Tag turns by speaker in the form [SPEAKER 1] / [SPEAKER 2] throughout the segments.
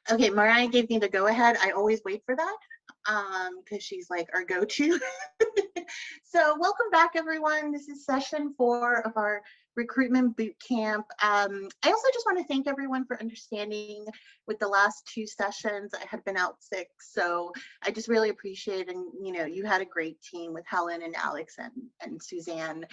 [SPEAKER 1] Okay, Mariah gave me the go ahead. I always wait for that because she's like our go-to. So welcome back, everyone. This is session 4 of our recruitment boot camp. I also just want to thank everyone for understanding with the last 2 sessions. I had been out sick, so I just really appreciate, and you had a great team with Helen and Alex and Suzanne.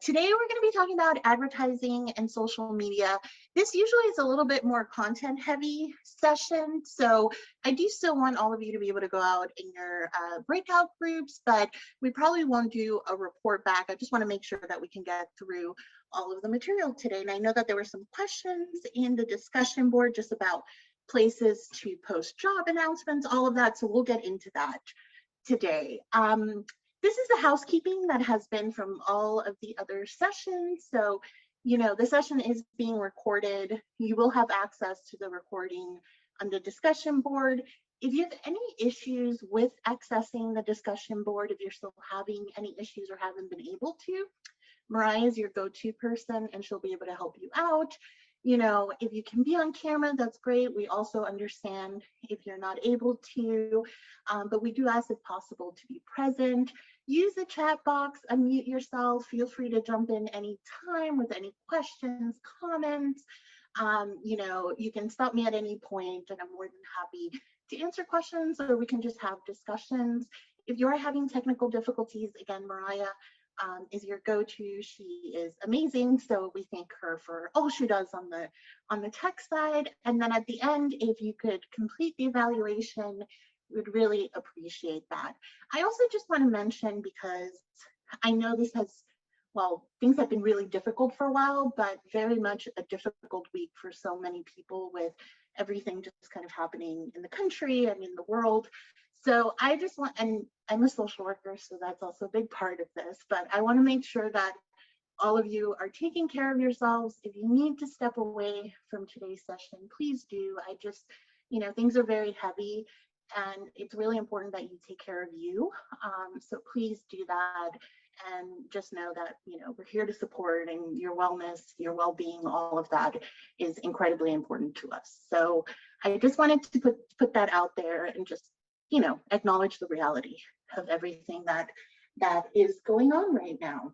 [SPEAKER 1] Today we're going to be talking about advertising and social media. This usually is a little bit more content heavy session, so I do still want all of you to be able to go out in your breakout groups, but we probably won't do a report back. I just want to make sure that we can get through all of the material today. And I know that there were some questions in the discussion board just about places to post job announcements, all of that, so we'll get into that today. This is the housekeeping that has been from all of the other sessions. So, the session is being recorded. You will have access to the recording on the discussion board. If you have any issues with accessing the discussion board, if you're still having any issues or haven't been able to, Mariah is your go-to person and she'll be able to help you out. If you can be on camera, that's great. We also understand if you're not able to, but we do ask if possible to be present. Use the chat box, unmute yourself. Feel free to jump in anytime with any questions, comments. You can stop me at any point and I'm more than happy to answer questions, or we can just have discussions. If you're having technical difficulties, again, Mariah is your go-to. She is amazing, so we thank her for all she does on the tech side. And then at the end, if you could complete the evaluation, we'd really appreciate that. I also just want to mention, because I know this has, things have been really difficult for a while, but very much a difficult week for so many people with everything just kind of happening in the country and in the world. So I just want, and I'm a social worker, so that's also a big part of this, but I want to make sure that all of you are taking care of yourselves. If you need to step away from today's session, please do. I just, things are very heavy and it's really important that you take care of you. So please do that. And just know that, we're here to support, and your wellness, your well-being, all of that is incredibly important to us. So I just wanted to put that out there and just, acknowledge the reality of everything that is going on right now.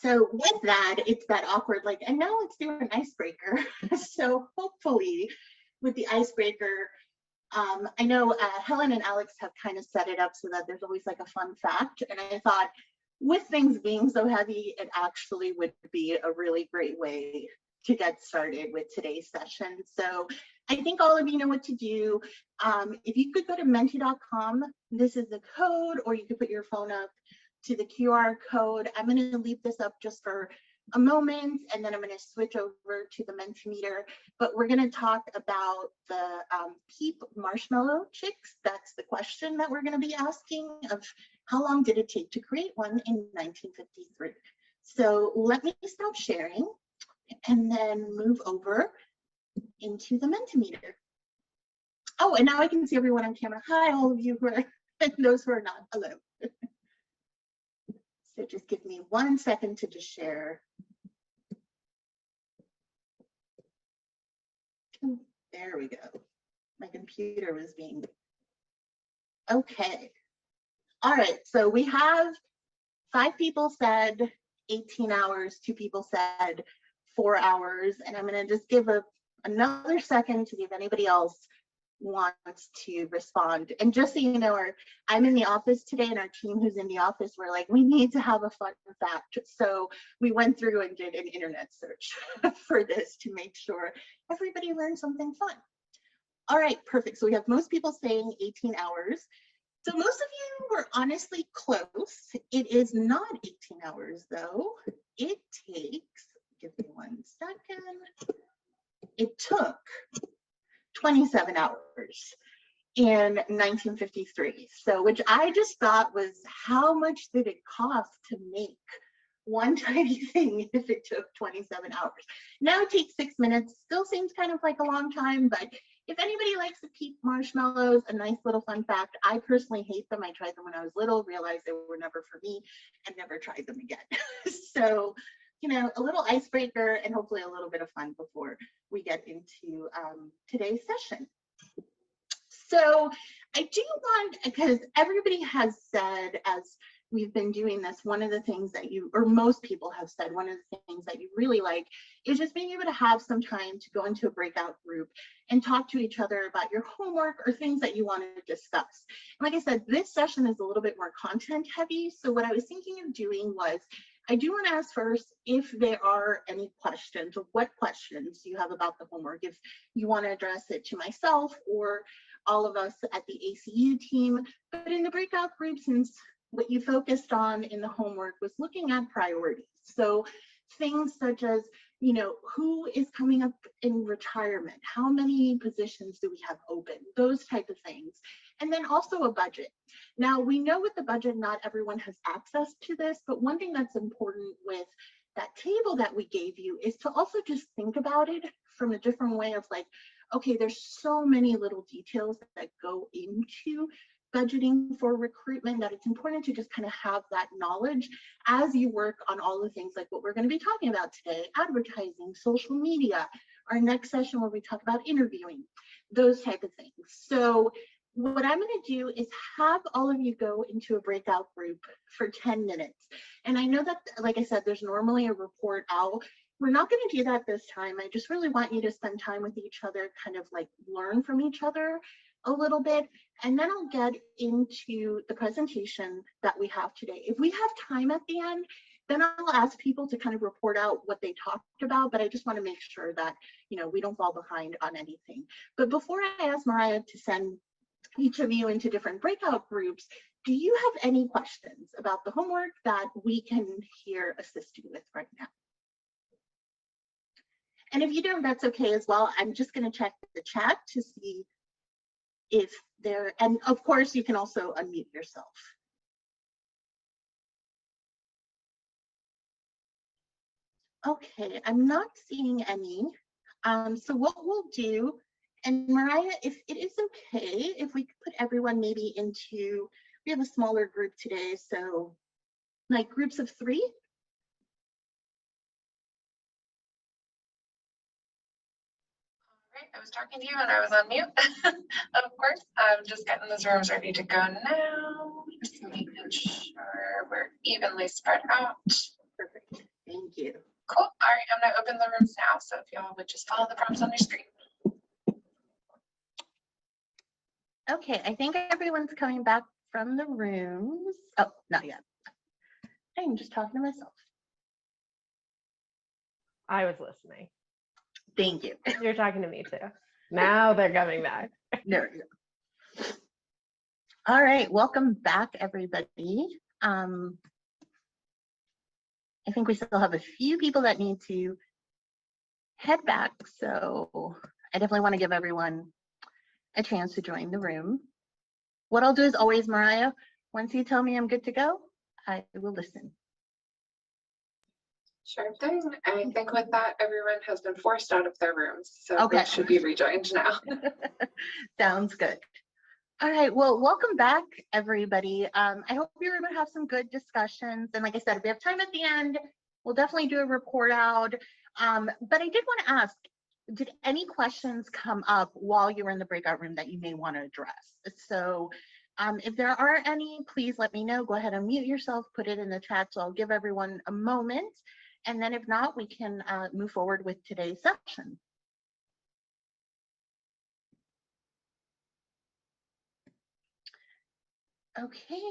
[SPEAKER 1] So with that, it's that awkward, and now let's do an icebreaker. So hopefully with the icebreaker, I know Helen and Alex have kind of set it up so that there's always a fun fact. And I thought with things being so heavy, it actually would be a really great way to get started with today's session. So I think all of you know what to do. If you could go to menti.com, this is the code, or you could put your phone up to the QR code. I'm going to leave this up just for a moment, and then I'm going to switch over to the Mentimeter. But we're going to talk about the Peep marshmallow chicks. That's the question that we're going to be asking, of how long did it take to create one in 1953. So let me stop sharing and then move over into the Mentimeter. Oh, and now I can see everyone on camera. Hi, all of you who are, those who are not. Hello. So just give me 1 second to just share. There we go. My computer was being, okay. All right, so we have 5 people said 18 hours, 2 people said 4 hours, and I'm gonna just give another second to see if anybody else wants to respond. And just so you know, I'm in the office today, and our team who's in the office, we're like, we need to have a fun fact. So we went through and did an internet search for this to make sure everybody learned something fun. All right, perfect. So we have most people saying 18 hours. So most of you were honestly close. It is not 18 hours though. It takes, give me 1 second. It took 27 hours in 1953. So, which I just thought was, how much did it cost to make one tiny thing if it took 27 hours? Now it takes 6 minutes. Still seems kind of like a long time, but if anybody likes to Peep marshmallows, a nice little fun fact, I personally hate them. I tried them when I was little, realized they were never for me, and never tried them again. So a little icebreaker and hopefully a little bit of fun before we get into today's session. So I do want, because everybody has said, as we've been doing this, one of the things that most people have said, one of the things that you really like is just being able to have some time to go into a breakout group and talk to each other about your homework or things that you want to discuss. Like I said, this session is a little bit more content heavy. So what I was thinking of doing was, I do want to ask first if there are any questions, or what questions you have about the homework, if you want to address it to myself or all of us at the ACU team. But in the breakout group, since what you focused on in the homework was looking at priorities. So things such as, who is coming up in retirement? How many positions do we have open? Those type of things. And then also a budget. Now, we know with the budget, not everyone has access to this, but one thing that's important with that table that we gave you is to also just think about it from a different way of like, okay, there's so many little details that go into budgeting for recruitment that it's important to just kind of have that knowledge as you work on all the things like what we're going to be talking about today: advertising, social media, our next session where we talk about interviewing, those type of things. So what I'm going to do is have all of you go into a breakout group for 10 minutes. And I know that, like I said, there's normally a report out. We're not going to do that this time. I just really want you to spend time with each other, kind of like learn from each other a little bit. And then I'll get into the presentation that we have today. If we have time at the end, then I'll ask people to kind of report out what they talked about, but I just want to make sure that, we don't fall behind on anything. But before I ask Mariah to send each of you into different breakout groups, do you have any questions about the homework that we can here assist you with right now? And if you don't, that's okay as well. I'm just going to check the chat to see if there, and of course you can also unmute yourself. Okay, I'm not seeing any. So what we'll do, and Mariah, if it is okay, if we could put everyone maybe into, we have a smaller group today, so like groups of 3.
[SPEAKER 2] I was talking to you and I was on mute. Of course, I'm just getting those rooms ready to go now. Just making sure we're evenly spread out.
[SPEAKER 1] Perfect. Thank you.
[SPEAKER 2] Cool. All right, I'm going to open the rooms now. So if y'all would just follow the prompts on your screen.
[SPEAKER 1] Okay, I think everyone's coming back from the rooms. Oh, not yet. I'm just talking to myself.
[SPEAKER 3] I was listening.
[SPEAKER 1] Thank you.
[SPEAKER 3] You're talking to me too. Now they're coming back.
[SPEAKER 1] There we go. All right, welcome back, everybody. I think we still have a few people that need to head back, so I definitely want to give everyone a chance to join the room. What I'll do is always, Mariah, once you tell me I'm good to go, I will listen.
[SPEAKER 2] Sure thing. I think with that, everyone has been forced out of their rooms. So
[SPEAKER 1] Okay.
[SPEAKER 2] they should be rejoined now.
[SPEAKER 1] Sounds good. All right, well, welcome back, everybody. I hope you're able to have some good discussions. And like I said, if we have time at the end, we'll definitely do a report out. But I did want to ask, did any questions come up while you were in the breakout room that you may want to address? So if there are any, please let me know. Go ahead and mute yourself, put it in the chat. So I'll give everyone a moment. And then if not, we can move forward with today's session. Okay,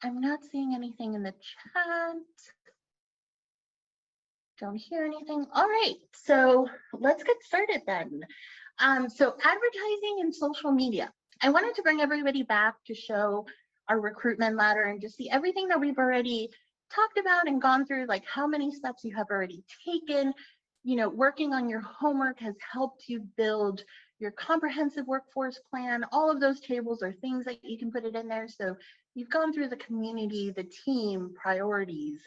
[SPEAKER 1] I'm not seeing anything in the chat. Don't hear anything. All right, so let's get started then. So advertising and social media. I wanted to bring everybody back to show our recruitment ladder and just see everything that we've already talked about and gone through, like how many steps you have already taken. Working on your homework has helped you build your comprehensive workforce plan. All of those tables are things that you can put it in there. So you've gone through the community, the team, priorities,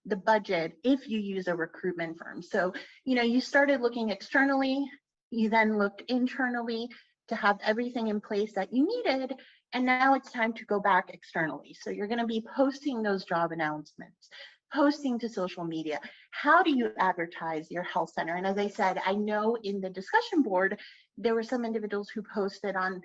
[SPEAKER 1] the budget, if you use a recruitment firm. So, you started looking externally, you then looked internally to have everything in place that you needed. And now it's time to go back externally. So you're going to be posting those job announcements, posting to social media. How do you advertise your health center? And as I said, I know in the discussion board, there were some individuals who posted on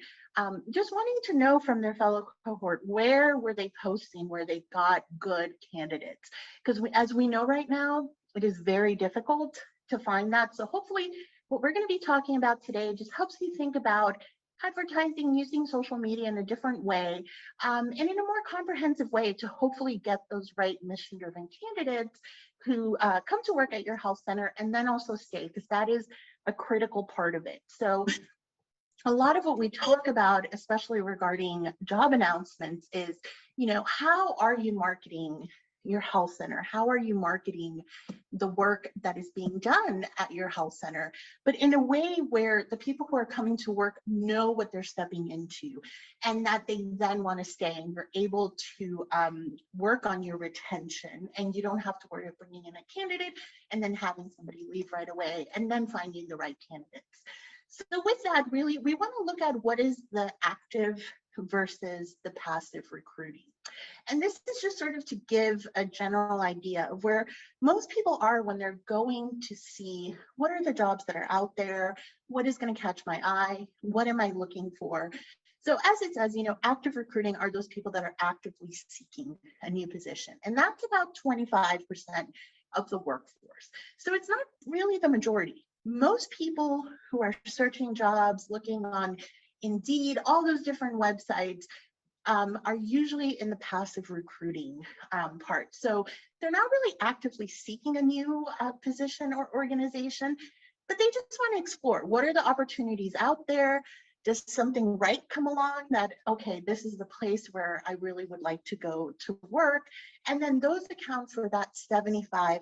[SPEAKER 1] just wanting to know from their fellow cohort, where were they posting where they got good candidates? Because as we know right now, it is very difficult to find that. So hopefully what we're going to be talking about today just helps you think about advertising using social media in a different way and in a more comprehensive way to hopefully get those right mission-driven candidates who come to work at your health center and then also stay, because that is a critical part of it. So a lot of what we talk about, especially regarding job announcements, is, how are you marketing your health center? How are you marketing the work that is being done at your health center, but in a way where the people who are coming to work know what they're stepping into and that they then want to stay, and you're able to work on your retention, and you don't have to worry about bringing in a candidate and then having somebody leave right away and then finding the right candidates. So with that, really, we want to look at what is the active versus the passive recruiting. And this is just sort of to give a general idea of where most people are when they're going to see what are the jobs that are out there, what is going to catch my eye, what am I looking for. So as it says, active recruiting are those people that are actively seeking a new position. And that's about 25% of the workforce. So it's not really the majority. Most people who are searching jobs, looking on Indeed, all those different websites, are usually in the passive recruiting part. So they're not really actively seeking a new position or organization, but they just want to explore what are the opportunities out there. Does something right come along that, okay, this is the place where I really would like to go to work? And then those account for that 75%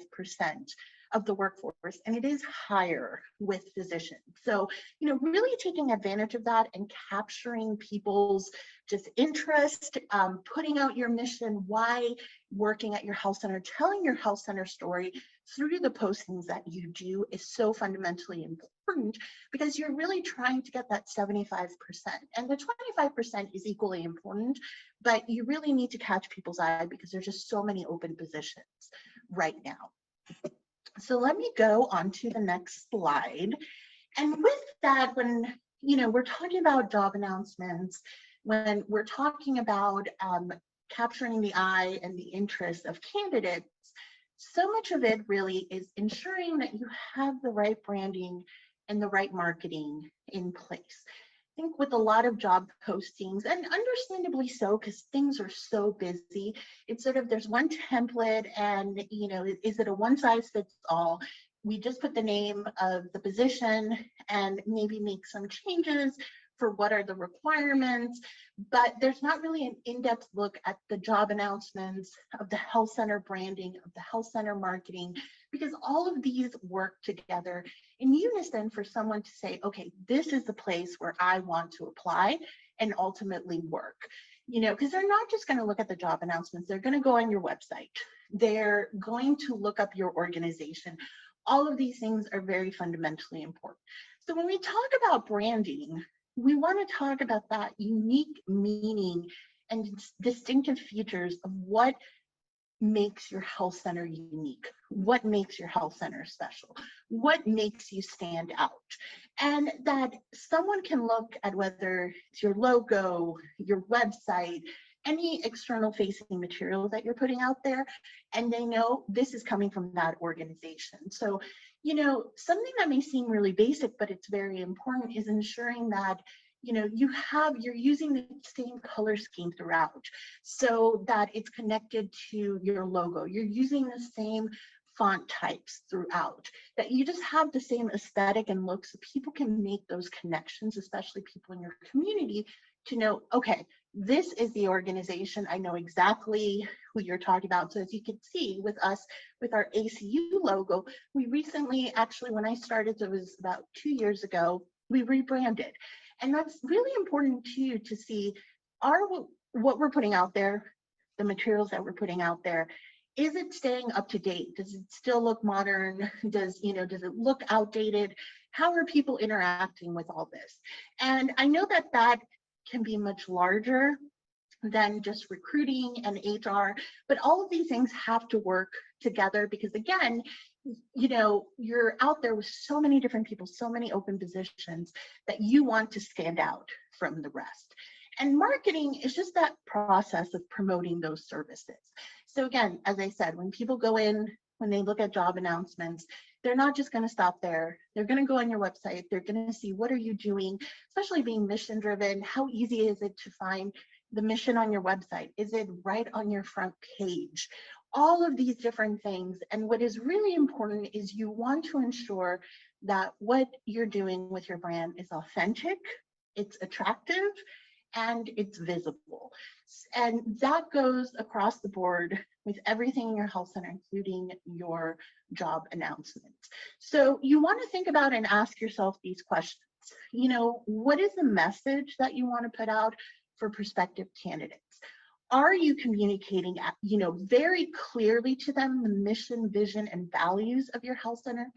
[SPEAKER 1] of the workforce, and it is higher with physicians. So, really taking advantage of that and capturing people's just interest, putting out your mission, why working at your health center, telling your health center story through the postings that you do is so fundamentally important, because you're really trying to get that 75%. And the 25% is equally important, but you really need to catch people's eye because there's just so many open positions right now. So let me go on to the next slide. And with that, when we're talking about job announcements, when we're talking about capturing the eye and the interest of candidates, so much of it really is ensuring that you have the right branding and the right marketing in place. I think with a lot of job postings, and understandably so, because things are so busy, it's sort of there's one template, and is it a one size fits all? We just put the name of the position and maybe make some changes for what are the requirements, but there's not really an in-depth look at the job announcements, of the health center branding, of the health center marketing, because all of these work together in unison for someone to say, okay, this is the place where I want to apply and ultimately work. Because they're not just going to look at the job announcements, they're going to go on your website, they're going to look up your organization. All of these things are very fundamentally important. So when we talk about branding, we want to talk about that unique meaning and distinctive features of what makes your health center unique, what makes your health center special, what makes you stand out. And that someone can look at whether it's your logo, your website, any external facing material that you're putting out there, and they know this is coming from that organization. So, something that may seem really basic, but it's very important, is ensuring that you're using the same color scheme throughout, so that it's connected to your logo. You're using the same font types throughout, that you just have the same aesthetic and look, so people can make those connections, especially people in your community, to know, okay, this is the organization. I know exactly who you're talking about. So as you can see with us, with our ACU logo, we recently, actually, when I started, it was about 2 years ago, we rebranded. And that's really important too, to see what we're putting out there, the materials that we're putting out there, is it staying up to date? Does it still look modern? Does it look outdated? How are people interacting with all this? And I know that can be much larger than just recruiting and HR, but all of these things have to work together, because again, you know, you're out there with so many different people, so many open positions that you want to stand out from the rest. And marketing is just that process of promoting those services. So again, as I said, when people go in, when they look at job announcements, they're not just going to stop there. They're going to go on your website. They're going to see, what are you doing, especially being mission driven? How easy is it to find the mission on your website? Is it right on your front page? All of these different things. And what is really important is you want to ensure that what you're doing with your brand is authentic, it's attractive, and it's visible. And that goes across the board with everything in your health center, including your job announcements. So you want to think about and ask yourself these questions. You know, what is the message that you want to put out for prospective candidates? Are you communicating, you know, very clearly to them the mission, vision, and values of your health center?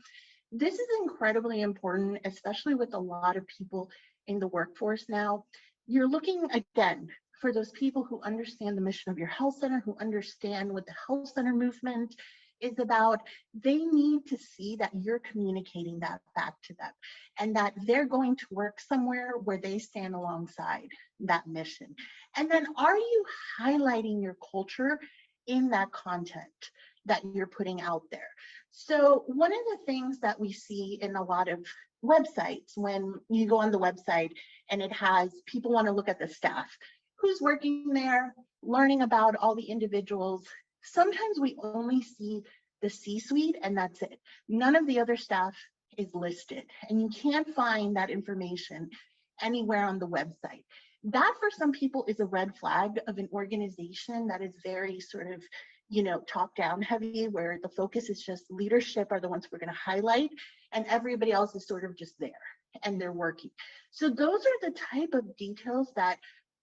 [SPEAKER 1] This is incredibly important, especially with a lot of people in the workforce now. You're looking, again, for those people who understand the mission of your health center, who understand what the health center movement is about. They need to see that you're communicating that back to them, and that they're going to work somewhere where they stand alongside that mission. And then, are you highlighting your culture in that content that you're putting out there? So one of the things that we see in a lot of websites, when you go on the website and it has, people want to look at the staff, who's working there, learning about all the individuals. Sometimes we only see the C-suite and that's it. None of the other staff is listed, and you can't find that information anywhere on the website. That for some people is a red flag of an organization that is very sort of, you know, top down heavy, where the focus is just leadership are the ones we're going to highlight, and everybody else is sort of just there and they're working. So those are the type of details that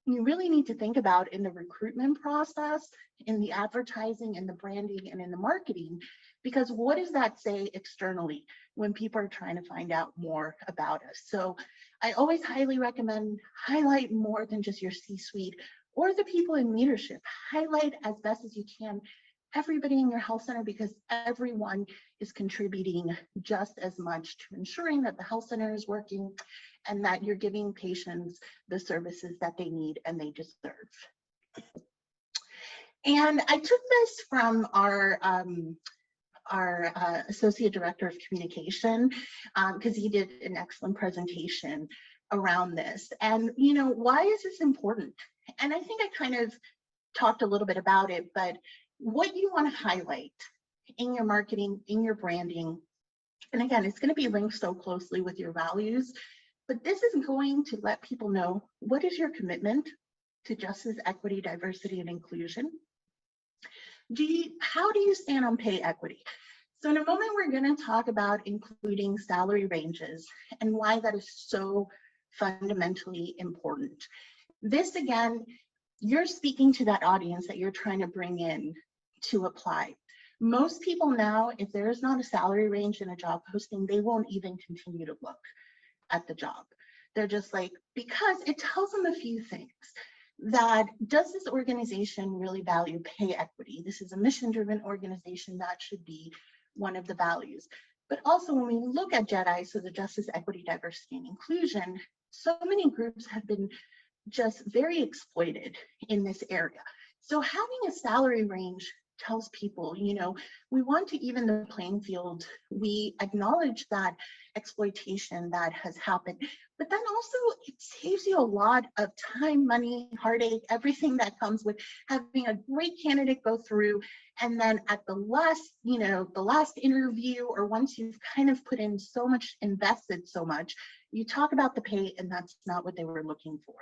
[SPEAKER 1] you really need to think about in the recruitment process, in the advertising and the branding and in the marketing, because what does that say externally when people are trying to find out more about us? So I always highly recommend highlight more than just your C-suite or the people in leadership. Highlight as best as you can everybody in your health center, because everyone is contributing just as much to ensuring that the health center is working and that you're giving patients the services that they need and they deserve. And I took this from our Associate Director of Communication, because he did an excellent presentation around this. And, you know, why is this important? And I think I kind of talked a little bit about it, but what you want to highlight in your marketing, in your branding, and again, it's going to be linked so closely with your values, but this is going to let people know, what is your commitment to justice, equity, diversity, and inclusion? How do you stand on pay equity? So in a moment, we're going to talk about including salary ranges and why that is so fundamentally important. This, again, you're speaking to that audience that you're trying to bring in to apply. Most people now, if there is not a salary range in a job posting, they won't even continue to look at the job. They're just like, because it tells them a few things. That, does this organization really value pay equity? This is a mission-driven organization. That should be one of the values. But also, when we look at JEDI, so the Justice, Equity, Diversity, and Inclusion, so many groups have been just very exploited in this area. So having a salary range tells people, you know, we want to even the playing field. We acknowledge that exploitation that has happened, but then also it saves you a lot of time, money, heartache, everything that comes with having a great candidate go through. And then at the last, you know, the last interview, or once you've kind of put in so much, invested so much, you talk about the pay and that's not what they were looking for.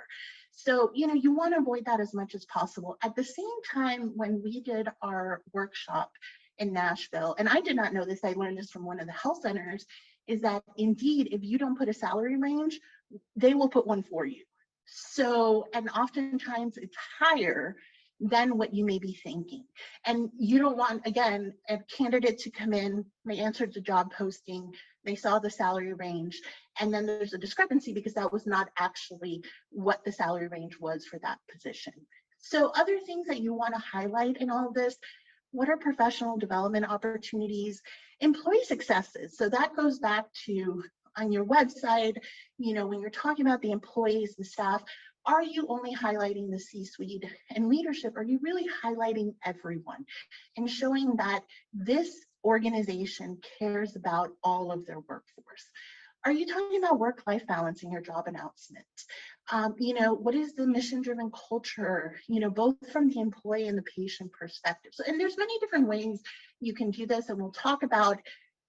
[SPEAKER 1] So, you know, you want to avoid that as much as possible. At the same time, when we did our workshop in Nashville, and I did not know this, I learned this from one of the health centers, is that indeed, if you don't put a salary range, they will put one for you. So, and oftentimes it's higher than what you may be thinking. And you don't want, again, a candidate to come in, they answered the job posting, they saw the salary range, and then there's a discrepancy because that was not actually what the salary range was for that position. So other things that you want to highlight in all of this, What are professional development opportunities, employee successes? So that goes back to on your website, when you're talking about the employees, the staff, are you only highlighting the C-suite and leadership? Are you really highlighting everyone and showing that this organization cares about all of their workforce? Are you talking about work-life balance in your job announcement? What is the mission-driven culture, both from the employee and the patient perspective? So, and there's many different ways you can do this, and we'll talk about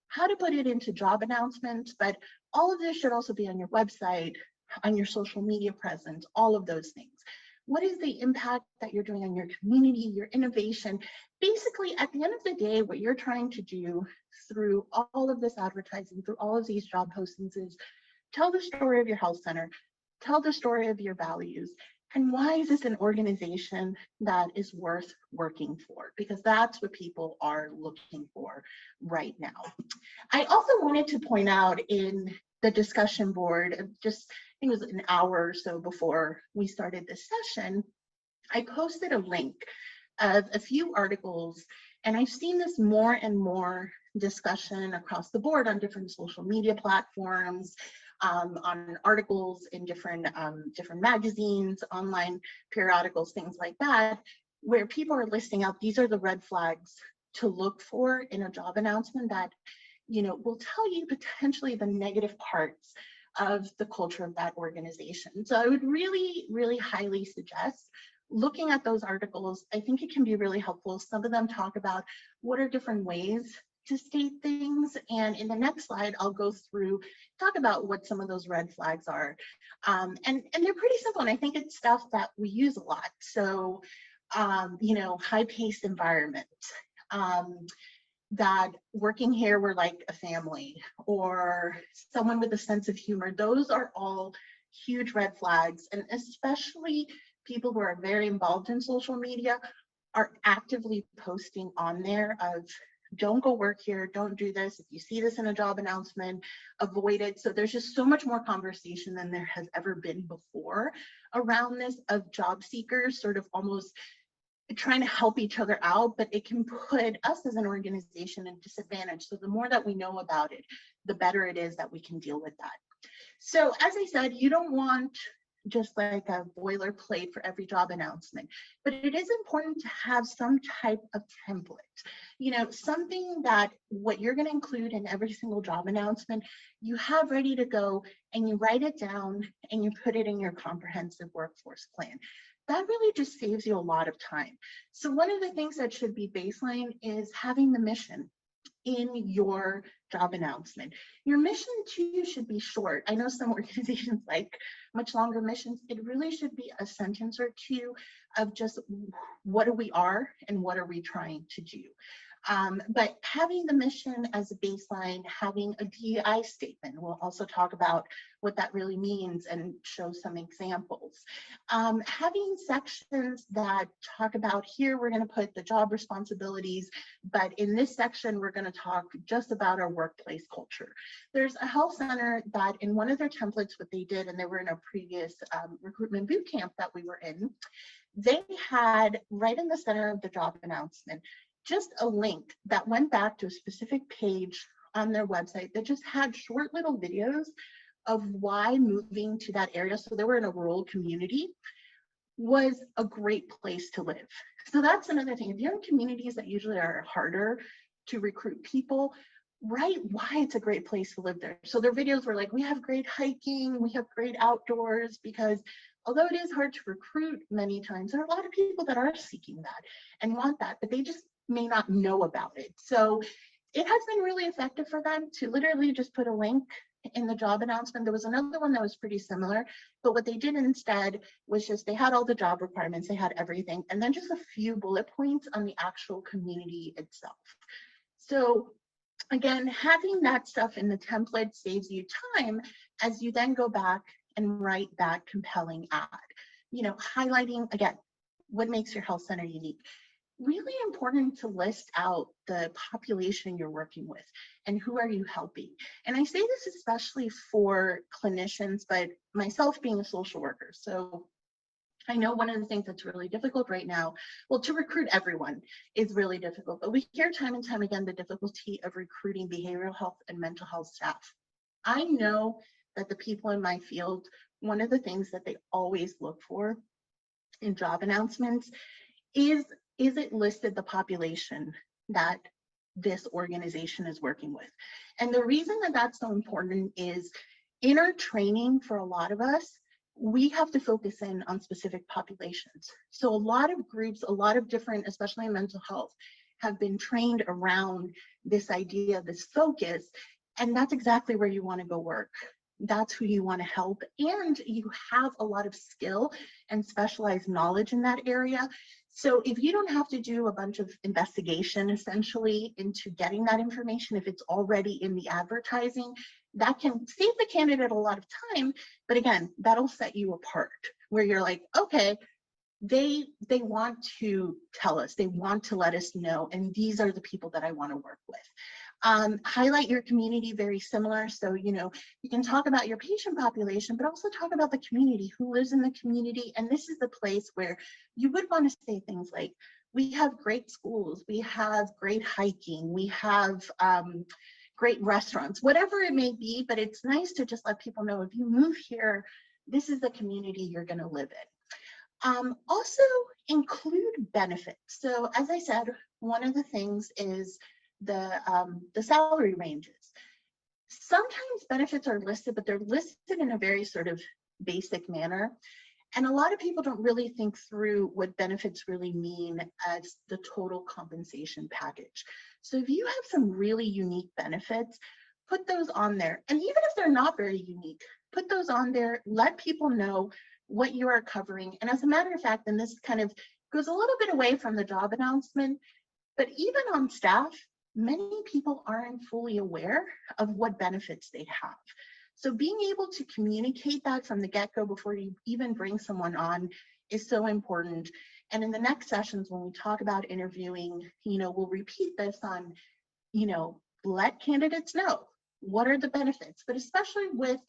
[SPEAKER 1] how to put it into job announcements, but all of this should also be on your website, on your social media presence, all of those things. What is the impact that you're doing on your community, your innovation? Basically, at the end of the day, what you're trying to do through all of this advertising, through all of these job postings is tell the story of your health center, tell the story of your values, and why is this an organization that is worth working for? Because that's what people are looking for right now. I also wanted to point out in the discussion board, just I think it was an hour or so before we started this session, I posted a link of a few articles, and I've seen this more and more discussion across the board on different social media platforms, on articles in different magazines, online periodicals, things like that, where people are listing out these are the red flags to look for in a job announcement that will tell you potentially the negative parts of the culture of that organization. So I would really, really highly suggest looking at those articles. I think it can be really helpful. Some of them talk about what are different ways to state things. And in the next slide, I'll go through, talk about what some of those red flags are. And they're pretty simple. And I think it's stuff that we use a lot. So, high-paced environment, that working here we're like a family, or someone with a sense of humor. Those are all huge red flags, and especially people who are very involved in social media are actively posting on there of don't go work here, don't do this, if you see this in a job announcement, avoid it. So there's just so much more conversation than there has ever been before around this, of job seekers sort of almost trying to help each other out, but it can put us as an organization in disadvantage. So the more that we know about it, the better it is that we can deal with that. So as I said, you don't want just like a boilerplate for every job announcement, but it is important to have some type of template, something that what you're going to include in every single job announcement, you have ready to go, and you write it down and you put it in your comprehensive workforce plan. That really just saves you a lot of time. So one of the things that should be baseline is having the mission in your job announcement. Your mission too should be short. I know some organizations like much longer missions. It really should be a sentence or two of just what we are and what are we trying to do. But having the mission as a baseline, having a DEI statement, we'll also talk about what that really means and show some examples. Having sections that talk about, here we're going to put the job responsibilities, but in this section we're going to talk just about our workplace culture. There's a health center that in one of their templates, what they did, and they were in a previous recruitment boot camp that we were in, they had right in the center of the job announcement just a link that went back to a specific page on their website that just had short little videos of why moving to that area, so they were in a rural community, was a great place to live. So that's another thing. If you're in communities that usually are harder to recruit people, write why it's a great place to live there. So their videos were like, we have great hiking, we have great outdoors, because although it is hard to recruit many times, there are a lot of people that are seeking that and want that, but they just may not know about it. So it has been really effective for them to literally just put a link in the job announcement. There was another one that was pretty similar, but what they did instead was just, they had all the job requirements, they had everything, and then just a few bullet points on the actual community itself. So again, having that stuff in the template saves you time as you then go back and write that compelling ad, highlighting again what makes your health center unique. Really important to list out the population you're working with and who are you helping. And I say this especially for clinicians, but myself being a social worker. So I know one of the things that's really difficult right now, well, to recruit everyone is really difficult, but we hear time and time again the difficulty of recruiting behavioral health and mental health staff. I know that the people in my field, one of the things that they always look for in job announcements is it listed the population that this organization is working with? And the reason that that's so important is in our training for a lot of us, we have to focus in on specific populations. So a lot of groups, a lot of different, especially in mental health, have been trained around this idea, this focus, and that's exactly where you want to go work. That's who you want to help, and you have a lot of skill and specialized knowledge in that area. So if you don't have to do a bunch of investigation essentially into getting that information, if it's already in the advertising, that can save the candidate a lot of time. But again, that'll set you apart where you're like, okay, they want to tell us, they want to let us know, and these are the people that I want to work with. Highlight your community, very similar. So, you can talk about your patient population, but also talk about the community, who lives in the community. And this is the place where you would want to say things like, we have great schools, we have great hiking, we have great restaurants, whatever it may be, but it's nice to just let people know if you move here, this is the community you're going to live in. Also include benefits. So as I said, one of the things is the salary ranges. Sometimes benefits are listed, but they're listed in a very sort of basic manner. And a lot of people don't really think through what benefits really mean as the total compensation package. So if you have some really unique benefits, put those on there. And even if they're not very unique, put those on there, let people know what you are covering. And as a matter of fact, and this kind of goes a little bit away from the job announcement, but even on staff, many people aren't fully aware of what benefits they have. So being able to communicate that from the get-go before you even bring someone on is so important. And in the next sessions, when we talk about interviewing, we'll repeat this on, let candidates know what are the benefits, but especially with,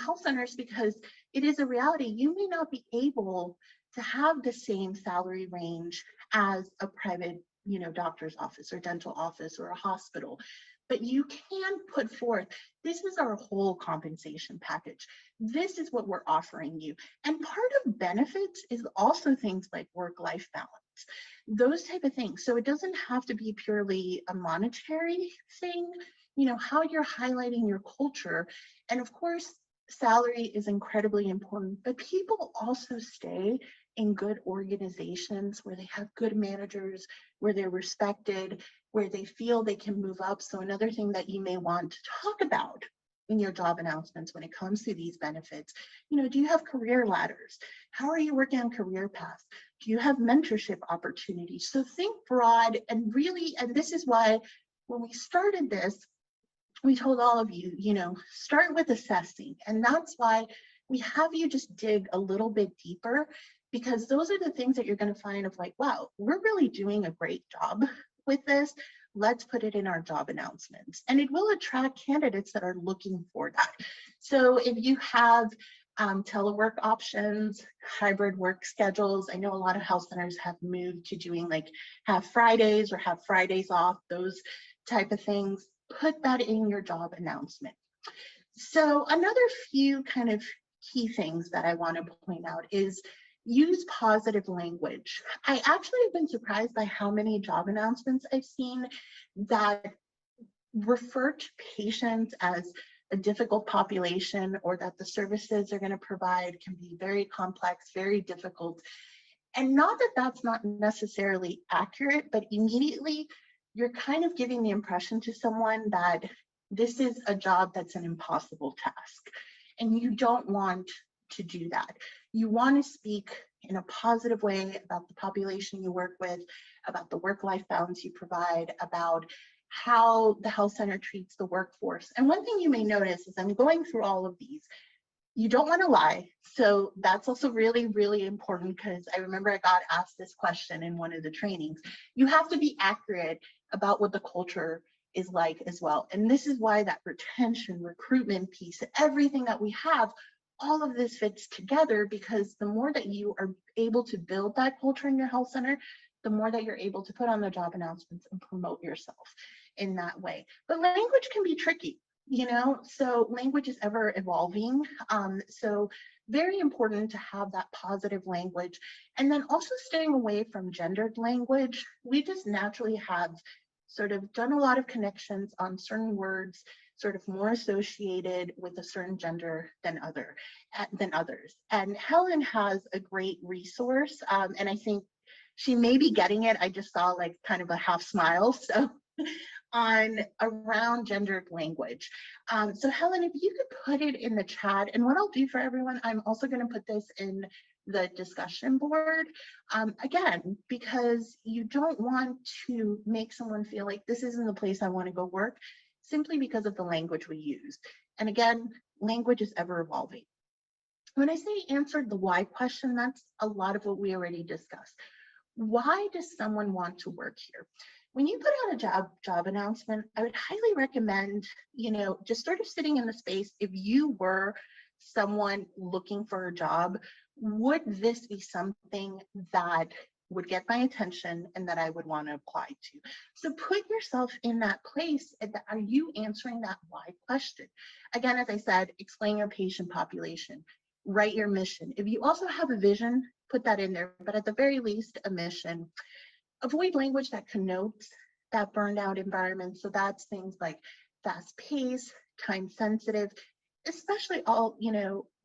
[SPEAKER 1] health centers, because it is a reality. You may not be able to have the same salary range as a private, doctor's office or dental office or a hospital, but you can put forth, this is our whole compensation package. This is what we're offering you. And part of benefits is also things like work-life balance, those type of things. So it doesn't have to be purely a monetary thing, how you're highlighting your culture. And of course, salary is incredibly important, but people also stay in good organizations where they have good managers, where they're respected, where they feel they can move up. So another thing that you may want to talk about in your job announcements when it comes to these benefits, do you have career ladders? How are you working on career paths? Do you have mentorship opportunities? So think broad and really, and this is why when we started this, we told all of you, start with assessing. And that's why we have you just dig a little bit deeper, because those are the things that you're going to find of like, wow, we're really doing a great job with this. Let's put it in our job announcements. And it will attract candidates that are looking for that. So if you have telework options, hybrid work schedules, I know a lot of health centers have moved to doing like have Fridays or have Fridays off, those type of things. Put that in your job announcement. So another few kind of key things that I want to point out is use positive language. I actually have been surprised by how many job announcements I've seen that refer to patients as a difficult population, or that the services they're going to provide can be very complex, very difficult. And not that that's not necessarily accurate, but immediately you're kind of giving the impression to someone that this is a job that's an impossible task. And you don't want to do that. You want to speak in a positive way about the population you work with, about the work-life balance you provide, about how the health center treats the workforce. And one thing you may notice is I'm going through all of these. You don't want to lie. So that's also really, really important, because I remember I got asked this question in one of the trainings. You have to be accurate about what the culture is like as well. And this is why that retention, recruitment piece, everything that we have all of this fits together, because the more that you are able to build that culture in your health center, the more that you're able to put on the job announcements and promote yourself in that way. But language can be tricky, so language is ever evolving. So very important to have that positive language, and then also staying away from gendered language. We just naturally have sort of done a lot of connections on certain words, sort of more associated with a certain gender than others. And Helen has a great resource, and I think she may be getting it. I just saw like kind of a half smile. So on around gendered language. So Helen, if you could put it in the chat, and what I'll do for everyone, I'm also going to put this in the discussion board, again, because you don't want to make someone feel like this isn't the place I want to go work, simply because of the language we use. And again, language is ever evolving. When I say answered the why question, that's a lot of what we already discussed. Why does someone want to work here? When you put out a job announcement, I would highly recommend, just sort of sitting in the space. If you were someone looking for a job, would this be something that would get my attention and that I would want to apply to? So put yourself in that place. Are you answering that why question? Again, as I said, explain your patient population, write your mission. If you also have a vision, put that in there, but at the very least, a mission. Avoid language that connotes that burned out environment. So that's things like fast pace, time sensitive, especially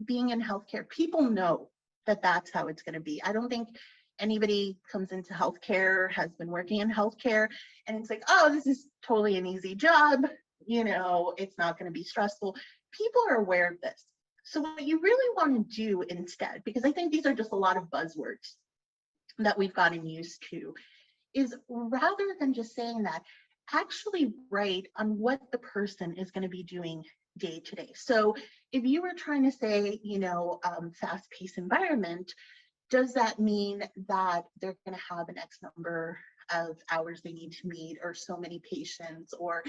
[SPEAKER 1] being in healthcare. People know that that's how it's going to be. I don't think anybody comes into healthcare, has been working in healthcare, and it's like, oh, this is totally an easy job. It's not going to be stressful. People are aware of this. So what you really want to do instead, because I think these are just a lot of buzzwords that we've gotten used to, is rather than just saying that, actually write on what the person is going to be doing day to day. So if you were trying to say, fast-paced environment, does that mean that they're going to have an X number of hours they need to meet, or so many patients, or,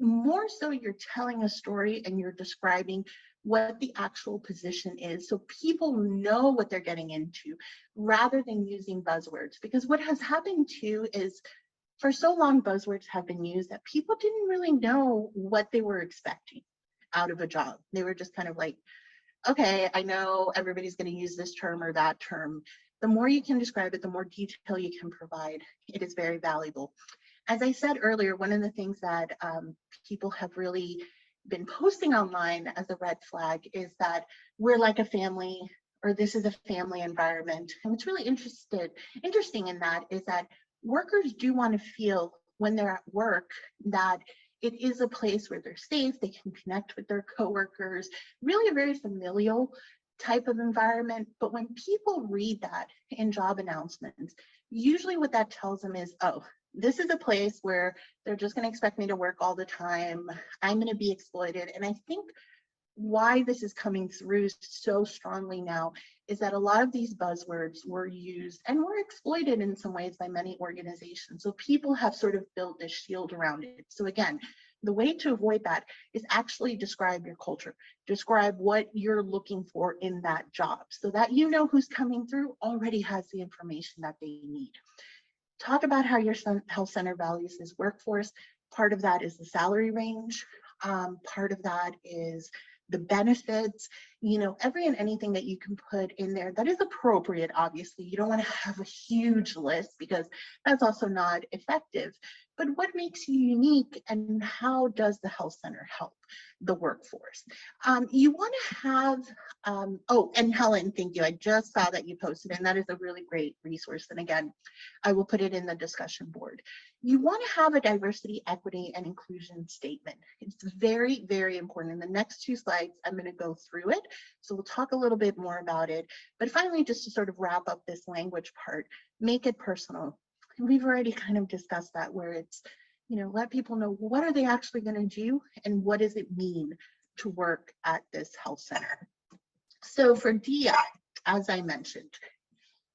[SPEAKER 1] more so you're telling a story and you're describing what the actual position is, so people know what they're getting into, rather than using buzzwords. Because what has happened too is, for so long, buzzwords have been used that people didn't really know what they were expecting out of a job. They were just kind of like, okay, I know everybody's going to use this term or that term. The more you can describe it, the more detail you can provide. It is very valuable. As I said earlier, one of the things that people have really been posting online as a red flag is that we're like a family, or this is a family environment. And what's really interesting in that is that workers do want to feel when they're at work that it is a place where they're safe, they can connect with their coworkers, really a very familial type of environment. But when people read that in job announcements, usually what that tells them is, oh, this is a place where they're just going to expect me to work all the time. I'm going to be exploited. And I think why this is coming through so strongly now is that a lot of these buzzwords were used and were exploited in some ways by many organizations. So people have sort of built this shield around it. So again, the way to avoid that is actually describe your culture, describe what you're looking for in that job, so that who's coming through already has the information that they need. Talk about how your health center values his workforce. Part of that is the salary range. Part of that is the benefits, every and anything that you can put in there that is appropriate. Obviously, you don't want to have a huge list because that's also not effective. But what makes you unique, and how does the health center help the workforce? You want to have, oh, and Helen, thank you. I just saw that you posted, and that is a really great resource. And again, I will put it in the discussion board. You want to have a diversity, equity, and inclusion statement. It's very, very important. In the next 2 slides, I'm going to go through it. So we'll talk a little bit more about it. But finally, just to sort of wrap up this language part, make it personal. And we've already kind of discussed that, where it's, let people know what are they actually going to do and what does it mean to work at this health center. So for DI, as I mentioned,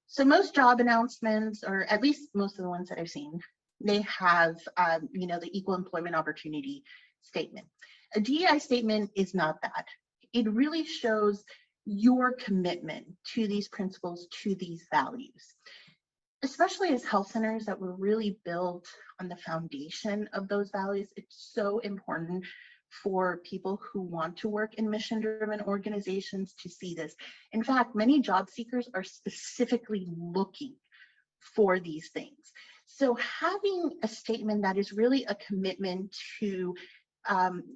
[SPEAKER 1] so most job announcements, or at least most of the ones that I've seen, they have, the equal employment opportunity statement. A DEI statement is not that. it really shows your commitment to these principles, to these values. Especially as health centers that were really built on the foundation of those values, it's so important for people who want to work in mission-driven organizations to see this. In fact, many job seekers are specifically looking for these things. So having a statement that is really a commitment to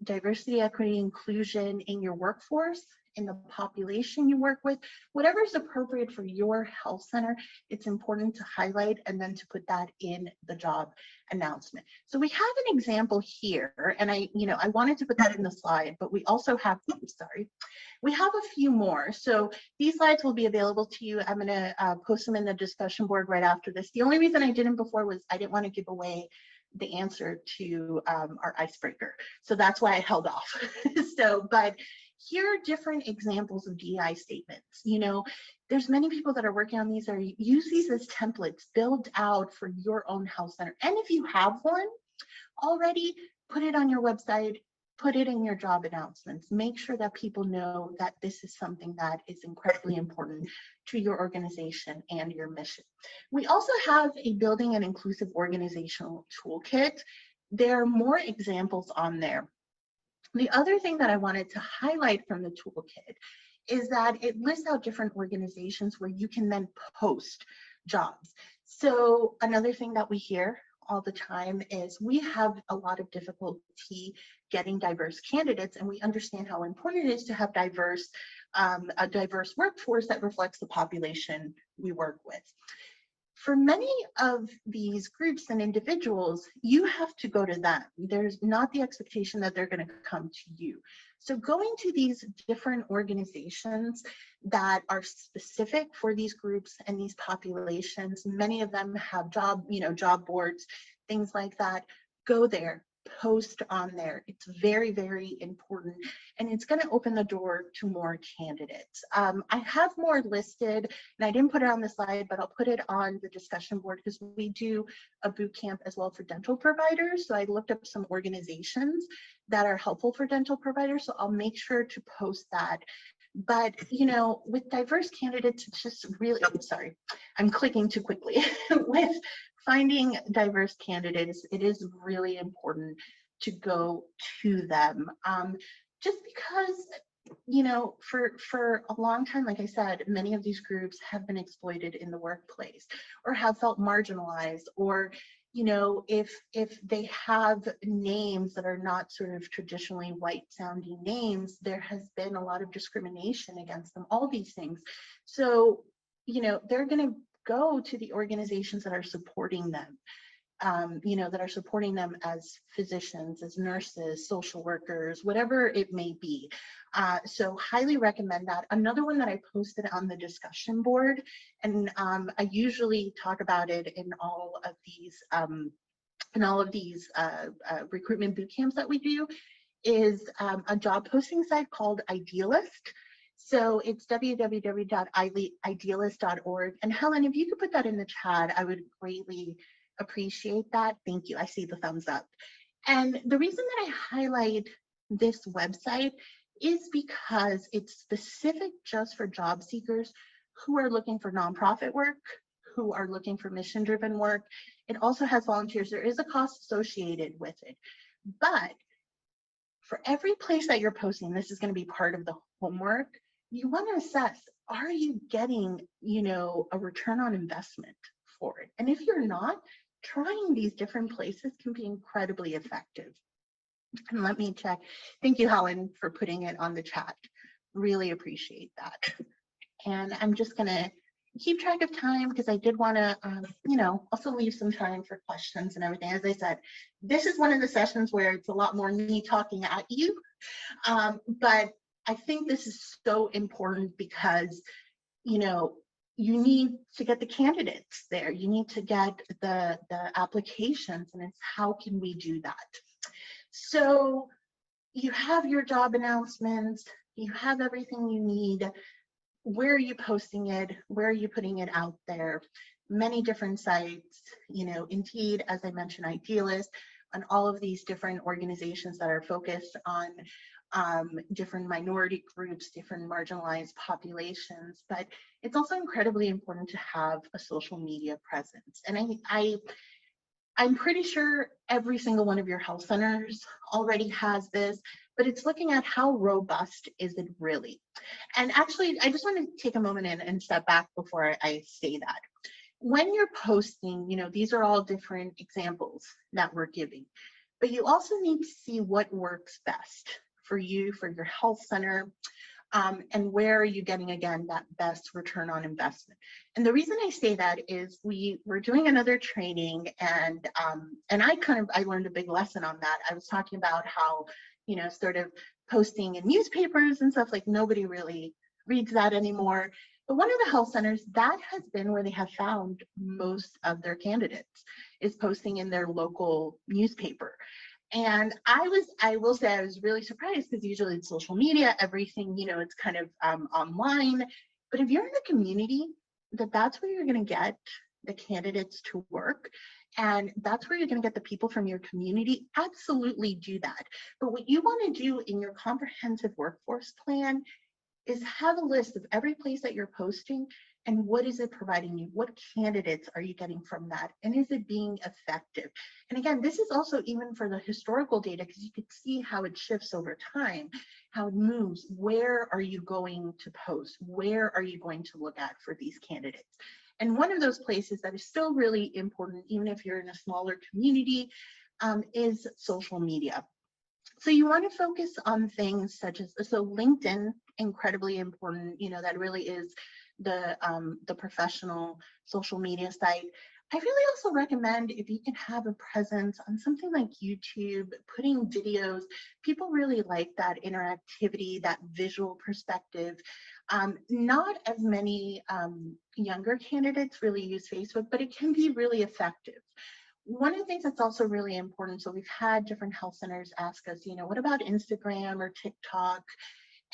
[SPEAKER 1] diversity, equity, inclusion in your workforce, in the population you work with, whatever is appropriate for your health center, it's important to highlight and then to put that in the job announcement. So we have an example here, and I wanted to put that in the slide, but we also have, we have a few more. So these slides will be available to you. I'm gonna post them in the discussion board right after this. The only reason I didn't before was I didn't want to give away the answer to our icebreaker. So that's why I held off. But here are different examples of DEI statements. There's many people that are working on these, or use these as templates, build out for your own health center. And if you have one already, put it on your website, put it in your job announcements. Make sure that people know that this is something that is incredibly important to your organization and your mission. We also have a building an inclusive organizational toolkit. There are more examples on there. The other thing that I wanted to highlight from the toolkit is that it lists out different organizations where you can then post jobs. So another thing that we hear all the time is we have a lot of difficulty getting diverse candidates, and we understand how important it is to have a diverse workforce that reflects the population we work with. For many of these groups and individuals, you have to go to them. There's not the expectation that they're going to come to you. So going to these different organizations that are specific for these groups and these populations, many of them have job boards, things like that. Go there, post on there. It's very, very important, and it's going to open the door to more candidates. I have more listed, and I didn't put it on the slide, but I'll put it on the discussion board because we do a boot camp as well for dental providers. So I looked up some organizations that are helpful for dental providers, so I'll make sure to post that. But with diverse candidates, it's just really, I'm clicking too quickly. With finding diverse candidates, it is really important to go to them. Just because, for a long time, like I said, many of these groups have been exploited in the workplace or have felt marginalized, or if they have names that are not sort of traditionally white sounding names, there has been a lot of discrimination against them, all these things. So, they're going to go to the organizations that are supporting them, that are supporting them as physicians, as nurses, social workers, whatever it may be. So highly recommend that. Another one that I posted on the discussion board, and I usually talk about it in all of these recruitment boot camps that we do, is a job posting site called Idealist. So it's www.idealist.org. And Helen, if you could put that in the chat, I would greatly appreciate that. Thank you. I see the thumbs up. And the reason that I highlight this website is because it's specific just for job seekers who are looking for nonprofit work, who are looking for mission-driven work. It also has volunteers. There is a cost associated with it. But for every place that you're posting, this is going to be part of the homework. You want to assess, are you getting, a return on investment for it? And if you're not, trying these different places can be incredibly effective. And let me check. Thank you, Helen, for putting it on the chat. Really appreciate that. And I'm just going to keep track of time because I did want to, also leave some time for questions and everything. As I said, this is one of the sessions where it's a lot more me talking at you. But I think this is so important because, you need to get the candidates there. You need to get the applications, and it's how can we do that? So you have your job announcements, you have everything you need. Where are you posting it? Where are you putting it out there? Many different sites, Indeed, as I mentioned, Idealist, and all of these different organizations that are focused on different minority groups, different marginalized populations, but it's also incredibly important to have a social media presence. And I'm pretty sure every single one of your health centers already has this, but it's looking at how robust is it really. And actually, I just want to take a moment and step back before I say that. When you're posting, these are all different examples that we're giving, but you also need to see what works best for you, for your health center, and where are you getting, again, that best return on investment. And the reason I say that is we were doing another training, and I learned a big lesson on that. I was talking about how, sort of posting in newspapers and stuff, like nobody really reads that anymore. But one of the health centers, that has been where they have found most of their candidates, is posting in their local newspaper. And I will say I was really surprised, because usually it's social media, everything, it's kind of online. But if you're in the community, that's where you're going to get the candidates to work. And that's where you're going to get the people from your community. Absolutely do that. But what you want to do in your comprehensive workforce plan is have a list of every place that you're posting, and what is it providing you? What candidates are you getting from that? And is it being effective? And again, this is also even for the historical data, because you could see how it shifts over time, how it moves. Where are you going to post? Where are you going to look at for these candidates? And one of those places that is still really important, even if you're in a smaller community, is social media. So you want to focus on things such as, so LinkedIn, incredibly important, that really is the professional social media site. I really also recommend, if you can have a presence on something like YouTube, putting videos. People really like that interactivity, that visual perspective. Not as many younger candidates really use Facebook, but it can be really effective. One of the things that's also really important, so we've had different health centers ask us, what about Instagram or TikTok?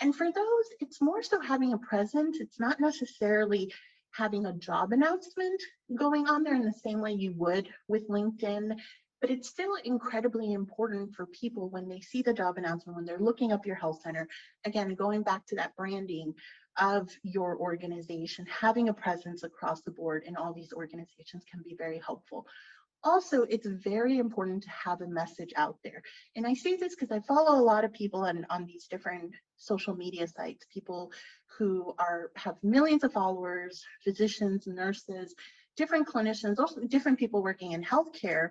[SPEAKER 1] And for those, it's more so having a presence. It's not necessarily having a job announcement going on there in the same way you would with LinkedIn, but it's still incredibly important for people when they see the job announcement, when they're looking up your health center. Again, going back to that branding of your organization, having a presence across the board in all these organizations can be very helpful. Also, it's very important to have a message out there. And I say this because I follow a lot of people on these different social media sites, people who have millions of followers, physicians, nurses, different clinicians, also different people working in healthcare.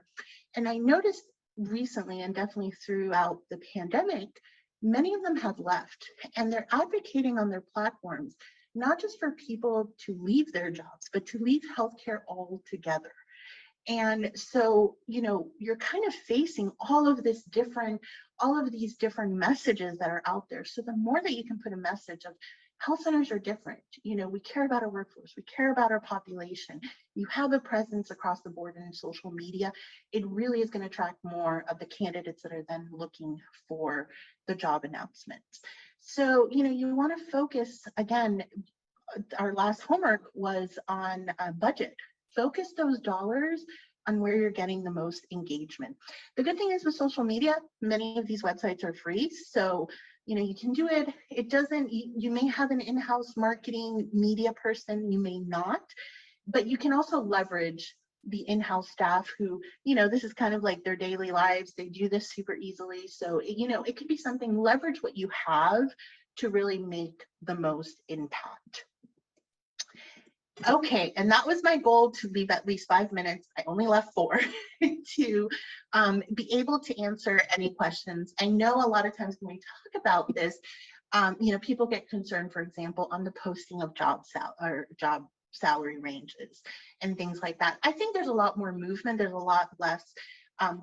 [SPEAKER 1] And I noticed recently, and definitely throughout the pandemic, many of them have left, and they're advocating on their platforms, not just for people to leave their jobs, but to leave healthcare altogether. And so, you're kind of facing all of these different messages that are out there. So the more that you can put a message of health centers are different, we care about our workforce, we care about our population, you have a presence across the board in social media, it really is going to attract more of the candidates that are then looking for the job announcements. So, you want to focus, again, our last homework was on budget. Focus those dollars on where you're getting the most engagement. The good thing is with social media, many of these websites are free. So, you can do it. It doesn't, you may have an in-house marketing media person, you may not, but you can also leverage the in-house staff who, this is kind of like their daily lives. They do this super easily. So, it could be something, leverage what you have to really make the most impact. Okay, and that was my goal, to leave at least 5 minutes. I only left 4 to be able to answer any questions. I know a lot of times when we talk about this, people get concerned, for example, on the posting of job salary ranges and things like that. I think there's a lot more movement. There's a lot less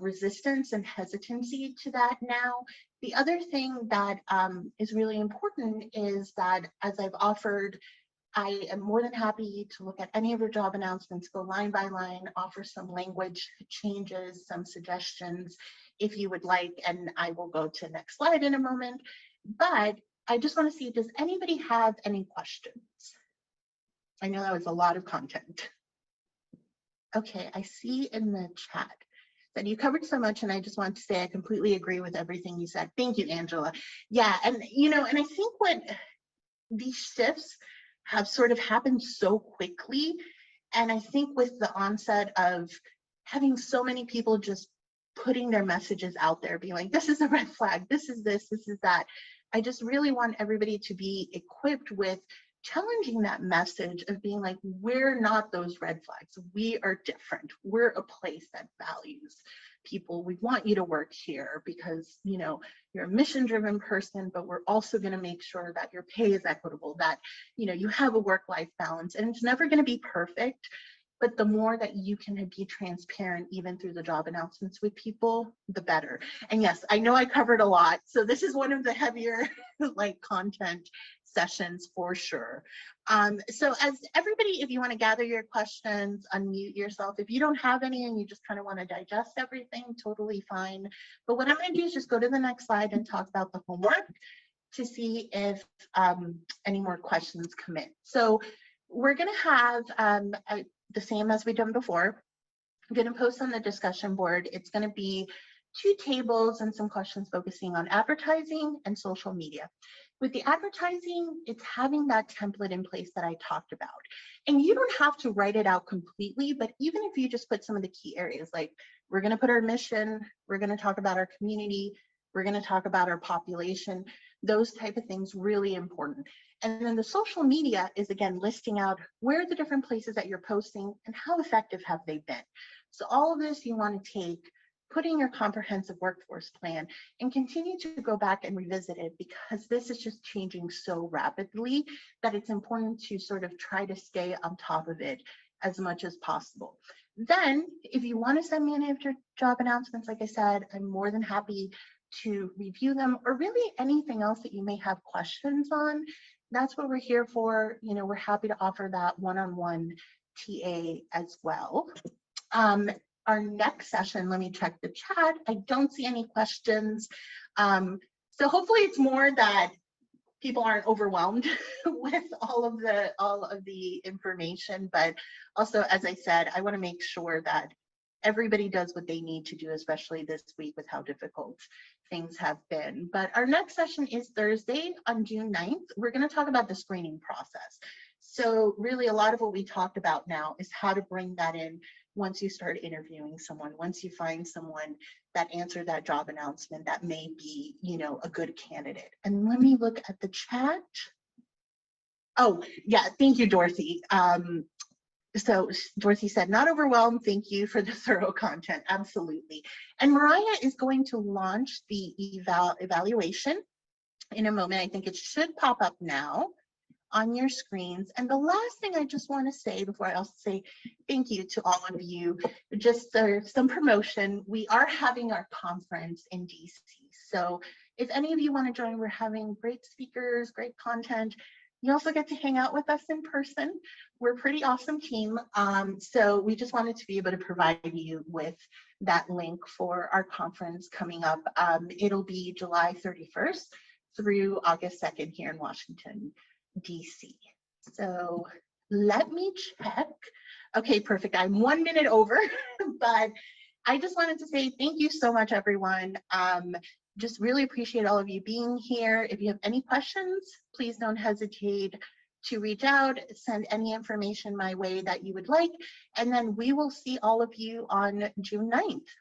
[SPEAKER 1] resistance and hesitancy to that now. The other thing that is really important is that, as I've offered, I am more than happy to look at any of your job announcements, go line by line, offer some language changes, some suggestions if you would like, and I will go to the next slide in a moment. But I just want to see, does anybody have any questions? I know that was a lot of content. Okay, I see in the chat. said you covered so much, and I just want to say I completely agree with everything you said. Thank you, Angela. Yeah, and and I think what these shifts have sort of happened so quickly, and I think with the onset of having so many people just putting their messages out there, being like, this is a red flag, this is this is that. I just really want everybody to be equipped with challenging that message of being like, we're not those red flags. We are different. We're a place that values people. We want you to work here because, you're a mission-driven person, but we're also going to make sure that your pay is equitable, that, you have a work-life balance, and it's never going to be perfect. But the more that you can be transparent, even through the job announcements with people, the better. And yes, I know I covered a lot. So this is one of the heavier content sessions for sure. So as everybody, if you want to gather your questions, unmute yourself. If you don't have any and you just kind of want to digest everything, totally fine. But what I'm going to do is just go to the next slide and talk about the homework to see if any more questions come in. So we're going to have the same as we've done before. I'm going to post on the discussion board. It's going to be 2 tables and some questions focusing on advertising and social media. With the advertising, it's having that template in place that I talked about. And you don't have to write it out completely, but even if you just put some of the key areas, like we're going to put our mission, we're going to talk about our community, we're going to talk about our population, those type of things, really important. And then the social media is, again, listing out where are the different places that you're posting and how effective have they been. So all of this you want to take, put in your comprehensive workforce plan, and continue to go back and revisit it, because this is just changing so rapidly that it's important to sort of try to stay on top of it as much as possible. Then if you want to send me any of your job announcements, like I said, I'm more than happy to review them, or really anything else that you may have questions on. That's what we're here for. We're happy to offer that one-on-one TA as well. Our next session, let me check the chat. I don't see any questions. So hopefully it's more that people aren't overwhelmed with all of the information, but also, as I said, I want to make sure that everybody does what they need to do, especially this week with how difficult things have been. But our next session is Thursday on June 9th. We're going to talk about the screening process. So really a lot of what we talked about now is how to bring that in once you start interviewing someone, once you find someone that answered that job announcement that may be, a good candidate. And let me look at the chat. Oh, yeah, thank you, Dorothy. So Dorothy said, not overwhelmed. Thank you for the thorough content. Absolutely. And Mariah is going to launch the evaluation in a moment. I think it should pop up now on your screens. And the last thing I just want to say before I also say thank you to all of you, just some promotion. We are having our conference in DC. So if any of you want to join, we're having great speakers, great content. You also get to hang out with us in person. We're a pretty awesome team. So we just wanted to be able to provide you with that link for our conference coming up. It'll be July 31st through August 2nd here in Washington, DC. So let me check. Okay, perfect. I'm 1 minute over, but I just wanted to say thank you so much, everyone. Just really appreciate all of you being here. If you have any questions, please don't hesitate to reach out, send any information my way that you would like, and then we will see all of you on June 9th.